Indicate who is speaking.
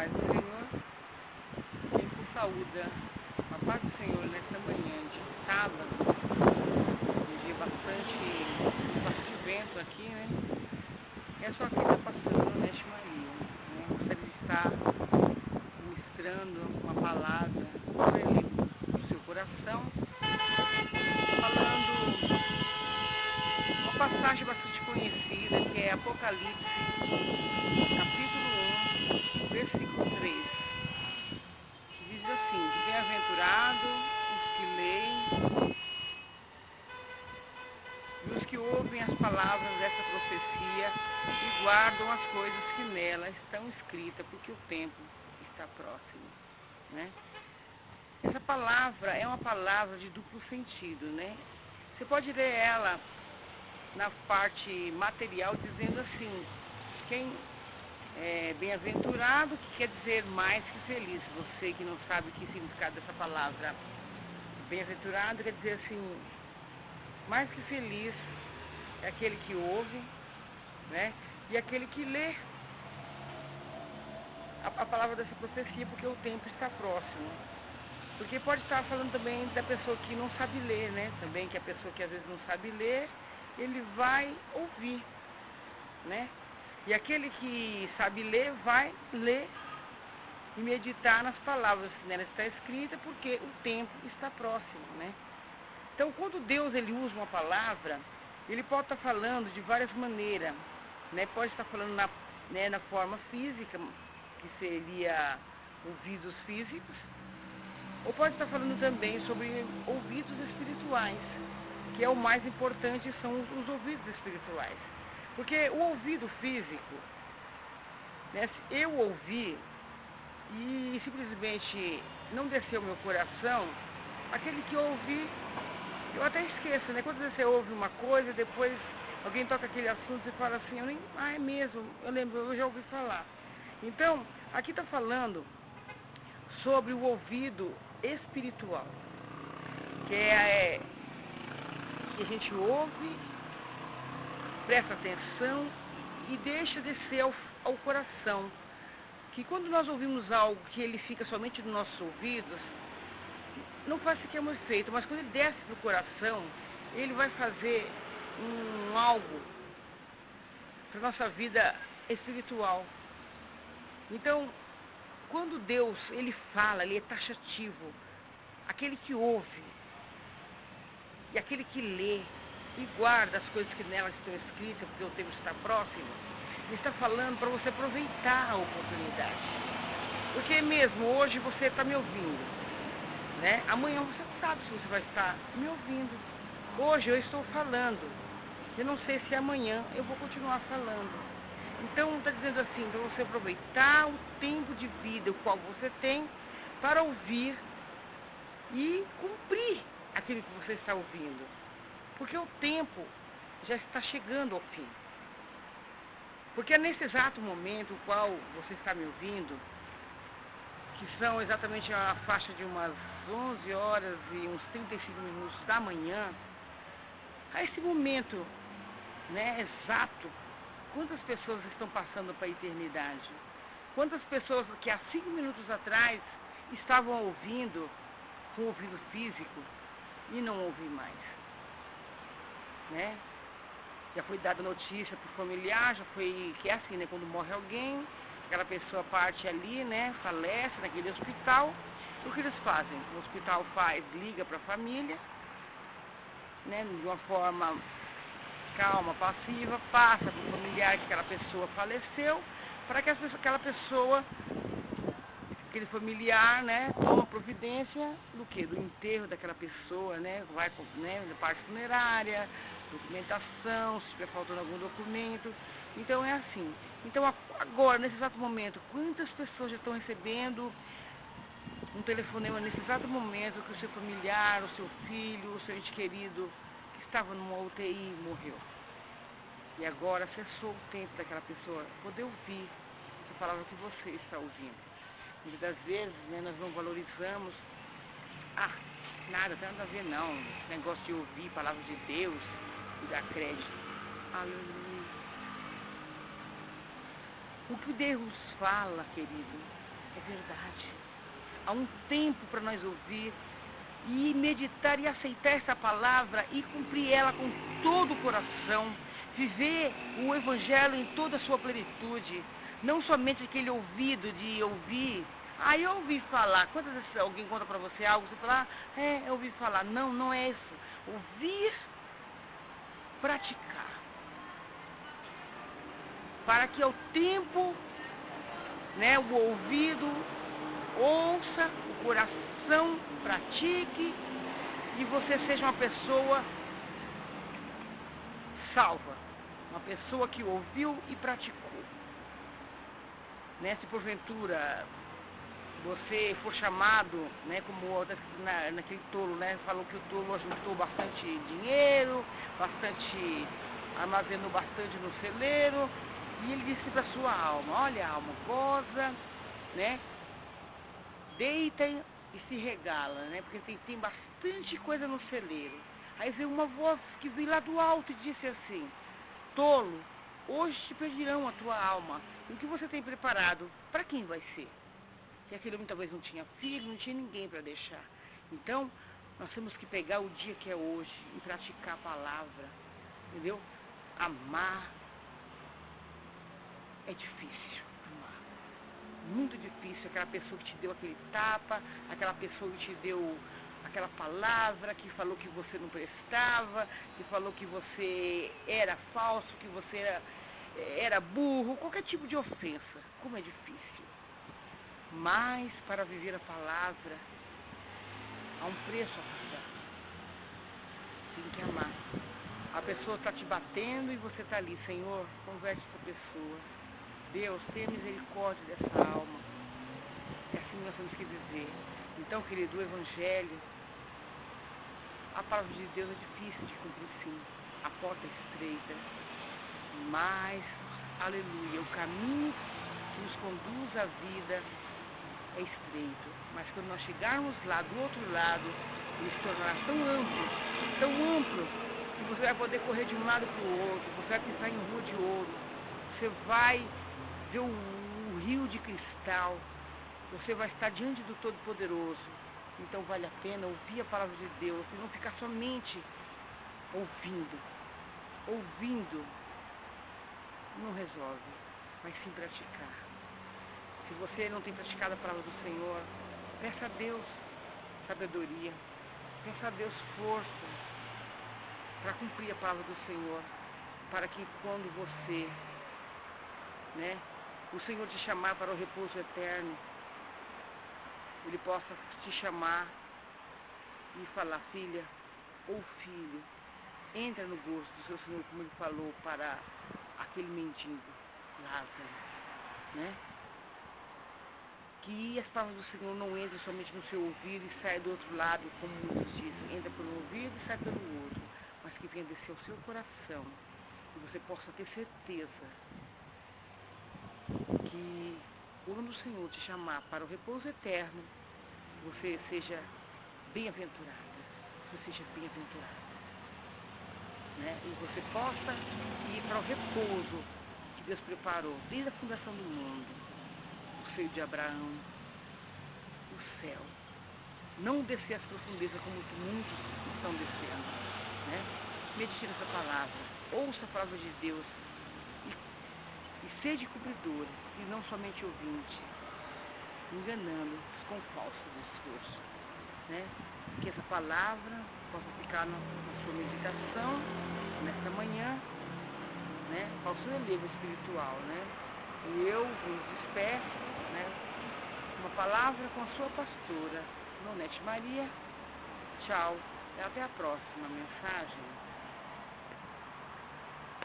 Speaker 1: paz do Senhor. Quem vos saúda, a paz do Senhor nesta manhã de sábado, um dia bastante vento aqui, né? E a sua vida passando neste Maria, né? Gostaria de estar ministrando uma palavra no seu coração, falando uma passagem bastante conhecida, que é Apocalipse, capítulo 1, versículo 3, que diz assim: que bem-aventurado os que leem e os que ouvem as palavras dessa profecia e guardam as coisas que nela estão escritas, porque o tempo está próximo, né? Essa palavra é uma palavra de duplo sentido, né? Você pode ler ela na parte material dizendo assim: quem é bem-aventurado, que quer dizer mais que feliz. Você que não sabe o que significado dessa palavra bem-aventurado quer dizer assim, mais que feliz é aquele que ouve, né? E aquele que lê a palavra dessa profecia, porque o tempo está próximo. Porque pode estar falando também da pessoa que não sabe ler, né? Também que a pessoa que às vezes não sabe ler, ele vai ouvir, né? E aquele que sabe ler, vai ler e meditar nas palavras que nela está escrita, porque o tempo está próximo, né? Então, quando Deus ele usa uma palavra, ele pode estar falando de várias maneiras, né? Pode estar falando na forma física, que seria ouvidos físicos, ou pode estar falando também sobre ouvidos espirituais, que é o mais importante, são os ouvidos espirituais. Porque o ouvido físico, né, se eu ouvir e simplesmente não descer o meu coração, aquele que ouve, eu até esqueço, né? Quando você ouve uma coisa, depois alguém toca aquele assunto e fala assim, é mesmo, eu lembro, eu já ouvi falar. Então, aqui está falando sobre o ouvido espiritual, que que a gente ouve, presta atenção e deixa descer ao coração. Que quando nós ouvimos algo que ele fica somente nos nossos ouvidos, não faz sequer um efeito, mas quando ele desce para o coração, ele vai fazer algo para a nossa vida espiritual. Então, quando Deus ele fala, ele é taxativo, aquele que ouve e aquele que lê e guarda as coisas que nelas estão escritas, porque o tempo está próximo, ele está falando para você aproveitar a oportunidade. Porque mesmo hoje você está me ouvindo, né? Amanhã você não sabe se você vai estar me ouvindo. Hoje eu estou falando, eu não sei se amanhã eu vou continuar falando. Então está dizendo assim, para você aproveitar o tempo de vida o qual você tem para ouvir e cumprir aquilo que você está ouvindo. Porque o tempo já está chegando ao fim. Porque é nesse exato momento o qual você está me ouvindo, que são exatamente a faixa de umas 11 horas e uns 35 minutos da manhã, a esse momento, né, exato, quantas pessoas estão passando para a eternidade? Quantas pessoas que há 5 minutos atrás estavam ouvindo com o ouvido físico e não ouvem mais, né? Já foi dada notícia para o familiar, já foi, que é assim, né? Quando morre alguém, aquela pessoa parte ali, né? Falece naquele hospital. O que eles fazem? O hospital liga para a família, né? De uma forma calma, passiva, passa para o familiar que aquela pessoa faleceu, para que aquela pessoa, aquele familiar, né, toma providência do quê? Do enterro daquela pessoa, né? Vai, né, na parte funerária, documentação, se estiver faltando algum documento. Então é assim. Então agora, nesse exato momento, quantas pessoas já estão recebendo um telefonema nesse exato momento que o seu familiar, o seu filho, o seu ente querido que estava numa UTI morreu. E agora cessou o tempo daquela pessoa poder ouvir a palavra que você está ouvindo. Muitas das vezes, né, nós não valorizamos. Nada, tem nada a ver não. Esse negócio de ouvir a palavra de Deus e dar crédito. Aleluia. O que Deus fala, querido, É verdade. Há um tempo para nós ouvir e meditar e aceitar essa palavra e cumprir ela com todo o coração, viver o Evangelho em toda a sua plenitude, não somente aquele ouvido de ouvir. Ah, eu ouvi falar. Quantas vezes alguém conta para você algo, você fala, eu ouvi falar. Não, não é isso. Ouvir, praticar. Para que ao tempo, né, o ouvido ouça, o coração pratique e você seja uma pessoa salva, uma pessoa que ouviu e praticou. Né? Se porventura você for chamado, né, como naquele tolo, né, falou que o tolo ajuntou bastante dinheiro, armazenou bastante no celeiro, e ele disse para sua alma, olha alma, goza, né, deita e se regala, né, porque tem bastante coisa no celeiro. Aí veio uma voz que veio lá do alto e disse assim, tolo, hoje te pedirão a tua alma, e o que você tem preparado, para quem vai ser? Que aquele homem talvez não tinha filho, não tinha ninguém para deixar. Então, nós temos que pegar o dia que é hoje e praticar a palavra, entendeu? Amar é difícil, amar. Muito difícil, aquela pessoa que te deu aquele tapa, aquela pessoa que te deu aquela palavra, que falou que você não prestava, que falou que você era falso, que você era burro, qualquer tipo de ofensa. Como é difícil. Mas para viver a palavra há um preço a pagar. Tem que amar. A pessoa está te batendo e você está ali, Senhor, converte essa pessoa. Deus, tenha misericórdia dessa alma. É assim que nós temos que viver. Então, querido, o Evangelho, a palavra de Deus é difícil de cumprir, sim. A porta é estreita. Mas, aleluia, o caminho que nos conduz à vida é estreito, mas quando nós chegarmos lá do outro lado, ele se tornará tão amplo, que você vai poder correr de um lado para o outro, você vai pisar em rua de ouro, você vai ver o rio de cristal, você vai estar diante do Todo-Poderoso. Então vale a pena ouvir a palavra de Deus e não ficar somente ouvindo. Ouvindo não resolve, mas sim praticar. Se você não tem praticado a palavra do Senhor, peça a Deus sabedoria, peça a Deus força para cumprir a palavra do Senhor, para que quando você, né, o Senhor te chamar para o repouso eterno, Ele possa te chamar e falar, filha ou filho, entra no gosto do seu Senhor, como Ele falou para aquele mendigo, Lázaro, né? Que as palavras do Senhor não entrem somente no seu ouvido e saia do outro lado, como muitos dizem, entra pelo ouvido e sai pelo outro, mas que venha descer ao seu coração, e você possa ter certeza que quando o Senhor te chamar para o repouso eterno, você seja bem-aventurada, né? E você possa ir para o repouso que Deus preparou desde a fundação do mundo. O seio de Abraão, o céu. Não descer as profundezas como muitos estão descendo, né? Medite nessa palavra, ouça a palavra de Deus e seja cumpridor e não somente ouvinte, enganando com falso discurso, né? Que essa palavra possa ficar na sua meditação nesta manhã, né? Para o seu relevo espiritual, né? E eu vos despeço, né, uma palavra com a sua pastora, Nonete Maria. Tchau, até a próxima mensagem.